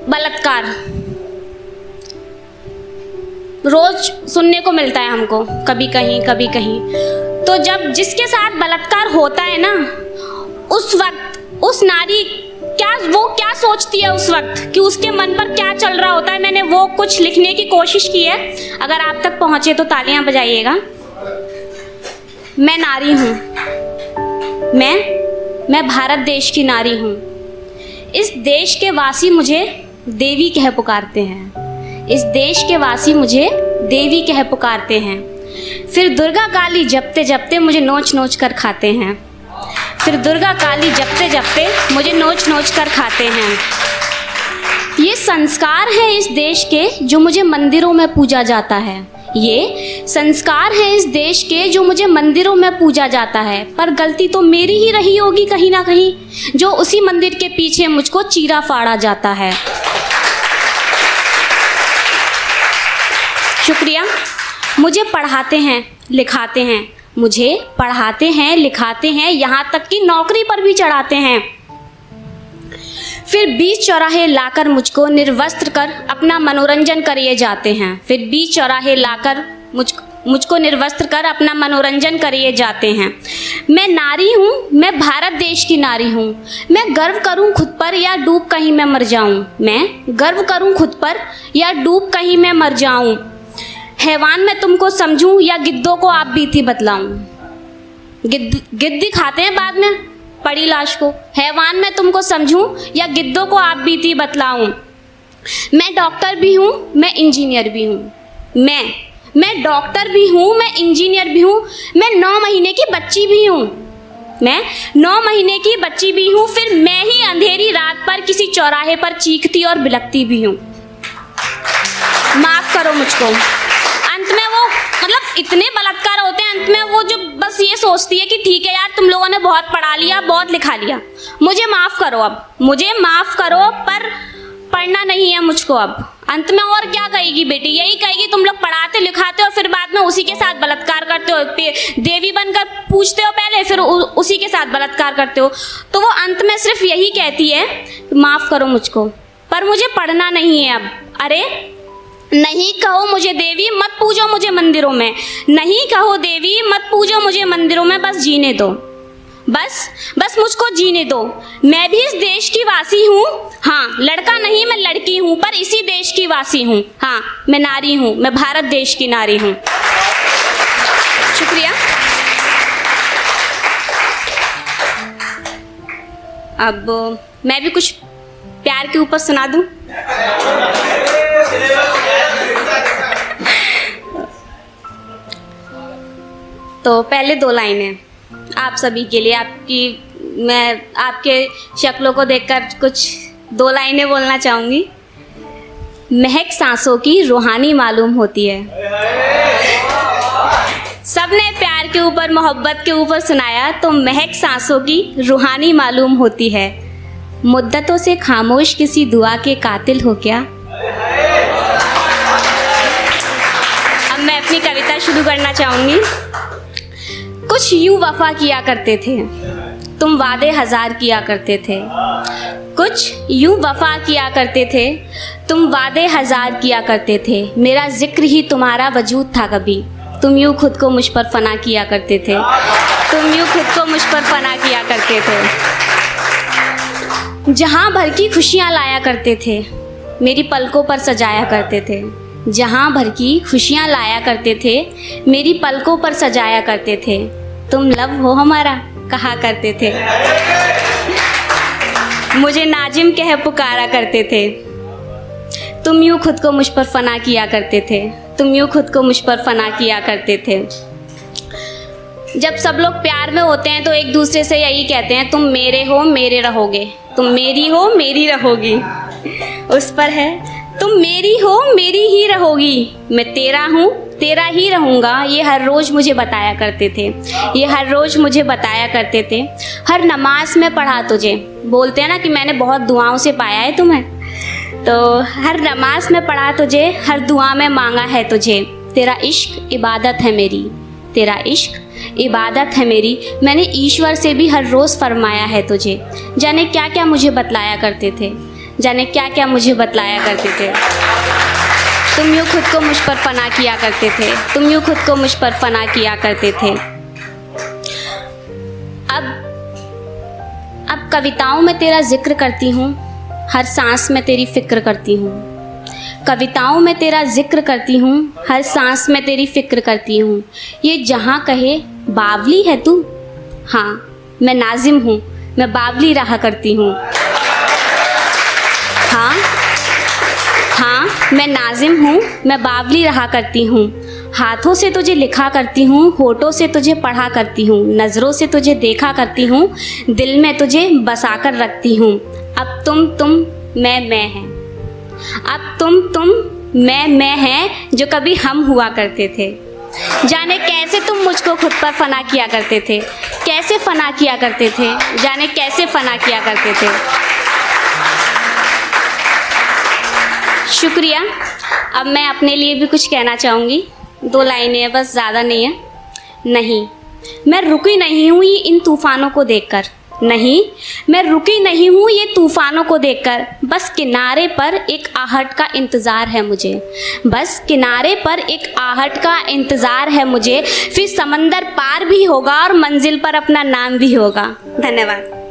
बलात्कार रोज सुनने को मिलता है हमको, कभी कहीं कभी कहीं। तो जब जिसके साथ बलात्कार होता है ना, उस वक्त उस नारी क्या सोचती है उस वक्त, कि उसके मन पर क्या चल रहा होता है। मैंने वो कुछ लिखने की कोशिश की है, अगर आप तक पहुंचे तो तालियां बजाइएगा। मैं नारी हूं, मैं भारत देश की नारी हूं। इस देश के वासी मुझे देवी कह पुकारते हैं, इस देश के वासी मुझे देवी कह पुकारते हैं। फिर दुर्गा काली जपते जपते मुझे नोच नोच कर खाते हैं, फिर दुर्गा काली जपते जपते मुझे नोच नोच कर खाते हैं। ये संस्कार है इस देश के जो मुझे मंदिरों में पूजा जाता है, ये संस्कार है इस देश के जो मुझे मंदिरों में पूजा जाता है। पर गलती तो मेरी ही रही होगी कहीं ना कहीं, जो उसी मंदिर के पीछे मुझको चीरा फाड़ा जाता है। शुक्रिया। मुझे पढ़ाते हैं लिखाते हैं, मुझे पढ़ाते हैं लिखाते हैं, यहाँ तक कि नौकरी पर भी चढ़ाते हैं। फिर बीच चौराहे लाकर मुझको निर्वस्त्र कर अपना मनोरंजन करिए जाते हैं, फिर बीच चौराहे लाकर मुझको निर्वस्त्र कर अपना मनोरंजन करिए जाते हैं। मैं नारी हूँ, मैं भारत देश की नारी हूँ। मैं गर्व करूँ खुद पर या डूब कहीं मैं मर जाऊँ, मैं गर्व करूँ खुद पर या डूब कहीं मैं मर जाऊँ। हैवान मैं तुमको समझूं या गिद्धों को आप बीती बतलाऊं। गिद्ध खाते हैं बाद में पड़ी लाश को। हैवान मैं तुमको समझूं या गिद्धों को आप बीती बतलाऊं। मैं डॉक्टर भी हूं, मैं इंजीनियर भी हूं। मैं डॉक्टर भी हूं, मैं इंजीनियर भी हूं। मैं 9 महीने की बच्ची भी हूं, मैं 9 महीने की बच्ची भी हूं। फिर मैं ही अंधेरी रात पर किसी चौराहे पर चीखती और बिलखती भी हूं। माफ करो मुझको। अंत में वो मतलब इतने बलात्कार होते हैं, अंत में वो जो बस ये सोचती है कि ठीक है यार, तुम लोगों ने बहुत पढ़ा लिया, बहुत लिखा लिया, मुझे माफ करो, अब मुझे माफ करो, पर पढ़ना नहीं है मुझको अब। अंत में और क्या कहेगी बेटी, यही कहेगी तुम लोग पढ़ाते लिखाते हो, फिर बाद में उसी के साथ बलात्कार करते हो, देवी बनकर पूछते हो पहले, फिर उसी के साथ बलात्कार करते हो। तो वो अंत में सिर्फ यही कहती है माफ करो मुझको, पर मुझे पढ़ना नहीं है अब। अरे नहीं कहो मुझे देवी, मत पूजो मुझे मंदिरों में, नहीं कहो देवी मत पूजो मुझे मंदिरों में, बस जीने दो, बस मुझको जीने दो। मैं भी इस देश की वासी हूँ, हाँ लड़का नहीं मैं लड़की हूँ, पर इसी देश की वासी हूँ। हाँ मैं नारी हूँ, मैं भारत देश की नारी हूँ। शुक्रिया। अब मैं भी कुछ प्यार के ऊपर सुना दूँ। तो पहले 2 लाइनें आप सभी के लिए, मैं आपके शक्लों को देखकर कुछ 2 लाइनें बोलना चाहूँगी। महक सांसों की रूहानी मालूम होती है। सबने प्यार के ऊपर मोहब्बत के ऊपर सुनाया, तो महक सांसों की रूहानी मालूम होती है। मुद्दतों से खामोश किसी दुआ के कातिल हो क्या। अब मैं अपनी कविता शुरू करना चाहूँगी। कुछ यूं वफा किया करते थे, तुम वादे 1000 किया करते थे। कुछ यूं वफा किया करते थे, तुम वादे 1000 किया करते थे। मेरा जिक्र ही तुम्हारा वजूद था कभी, तुम यूं खुद को मुझ पर फना किया करते थे, तुम यूं खुद को मुझ पर फना किया करते थे। जहां भर की खुशियां लाया करते थे, मेरी पलकों पर सजाया करते थे। जहां भर की खुशियां लाया करते थे, मेरी पलकों पर सजाया करते थे। तुम लब हो हमारा कहा करते थे, मुझे नाजिम कह पुकारा करते थे। तुम यूं खुद को मुझ पर फना किया करते थे, तुम यूं खुद को मुझ पर फना किया करते थे। जब सब लोग प्यार में होते हैं तो एक दूसरे से यही कहते हैं, तुम मेरे हो मेरे रहोगे, तुम मेरी हो मेरी रहोगी। उस पर है, तुम मेरी हो मेरी ही रहोगी, मैं तेरा हूँ तेरा ही रहूँगा। ये हर रोज़ मुझे बताया करते थे, ये हर रोज़ मुझे बताया करते थे। हर नमाज में पढ़ा तुझे, बोलते हैं ना कि मैंने बहुत दुआओं से पाया है तुम्हें, तो हर नमाज में पढ़ा तुझे, हर दुआ में मांगा है तुझे। तेरा इश्क इबादत है मेरी, तेरा इश्क इबादत है मेरी। मैंने ईश्वर से भी हर रोज़ फरमाया है तुझे। जाने क्या क्या मुझे बतलाया करते थे, जाने क्या क्या मुझे बतलाया करते थे। तुम यूँ खुद को मुझ पर फना किया करते थे, तुम यूँ खुद को मुझ पर फना किया करते थे। अब कविताओं में तेरा जिक्र करती हूँ, हर सांस में तेरी फिक्र करती हूँ। कविताओं में तेरा जिक्र करती हूँ, हर सांस में तेरी फिक्र करती हूँ। ये जहाँ कहे बावली है तू, हाँ मैं नाजिम हूँ, मैं बावली रहा करती हूँ। हाँ मैं नाजिम हूँ, मैं बावली रहा करती हूँ। हाथों से तुझे लिखा करती हूँ, होठों से तुझे पढ़ा करती हूँ, नज़रों से तुझे देखा करती हूँ, दिल में तुझे बसा कर रखती हूँ। अब तुम मैं हैं, अब तुम मैं हैं जो कभी हम हुआ करते थे। जाने कैसे तुम मुझको खुद पर फना किया करते थे, कैसे फना किया करते थे, जाने कैसे फना किया करते थे। शुक्रिया। अब मैं अपने लिए भी कुछ कहना चाहूँगी, 2 लाइनें हैं बस, ज़्यादा नहीं है। नहीं मैं रुकी नहीं हूँ ये इन तूफ़ानों को देखकर, नहीं मैं रुकी नहीं हूँ ये तूफ़ानों को देखकर, बस किनारे पर एक आहट का इंतज़ार है मुझे, बस किनारे पर एक आहट का इंतज़ार है मुझे। फिर समंदर पार भी होगा और मंजिल पर अपना नाम भी होगा। धन्यवाद।